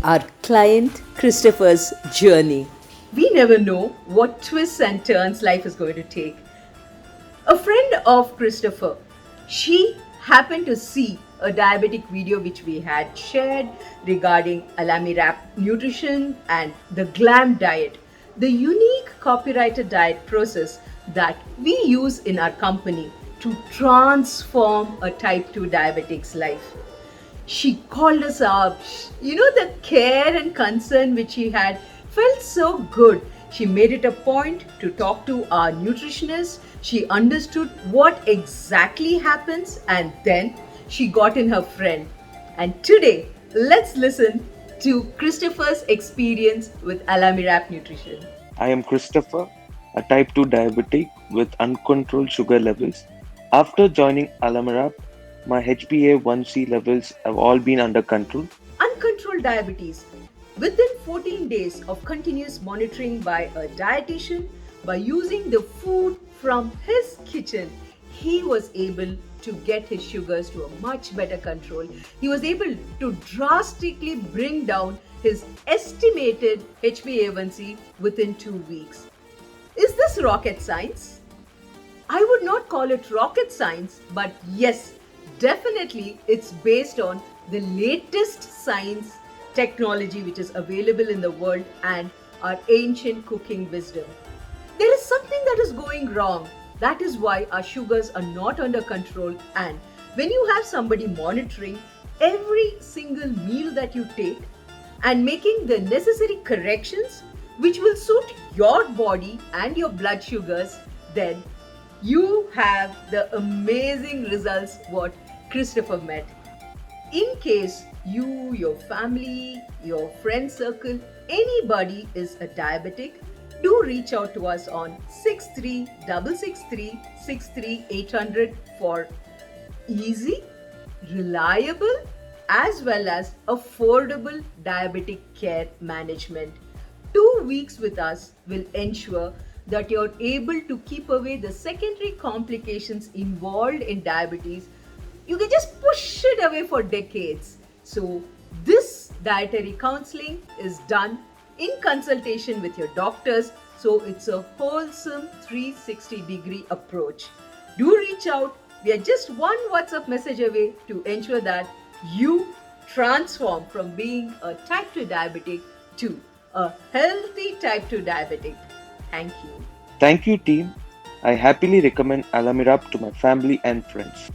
our client Christopher's journey. We never know what twists and turns life is going to take. A friend of Christopher, she happened to see a diabetic video which we had shared regarding Alamirap nutrition and the glam diet, the unique copyrighted diet process that we use in our company to transform a type 2 diabetic's life. She called us up. The care and concern which she had felt so good. She made it a point to talk to our nutritionist. She understood what exactly happens and then she got in her friend. And today, let's listen to Christopher's experience with Alamirap Nutrition. I am Christopher, a type 2 diabetic with uncontrolled sugar levels. After joining Alamirap, my HbA1c levels have all been under control. Uncontrolled diabetes. Within 14 days of continuous monitoring by a dietitian, by using the food from his kitchen, he was able to get his sugars to a much better control. He was able to drastically bring down his estimated HbA1c within 2 weeks. Is this rocket science? I would not call it rocket science, but yes, definitely it's based on the latest science technology which is available in the world and our ancient cooking wisdom. There is something that is going wrong. That is why our sugars are not under control. And when you have somebody monitoring every single meal that you take and making the necessary corrections which will suit your body and your blood sugars, then you have the amazing results what Christopher met. In case you, your family, your friend circle, anybody is a diabetic, do reach out to us on 63 for easy, reliable, as well as affordable diabetic care management. 2 weeks with us will ensure that you're able to keep away the secondary complications involved in diabetes. You can just push it away for decades. So, this dietary counseling is done in consultation with your doctors. So, it's a wholesome 360-degree approach. Do reach out. We are just one WhatsApp message away to ensure that you transform from being a type 2 diabetic to a healthy type 2 diabetic. Thank you. Thank you, team. I happily recommend Alamirap to my family and friends.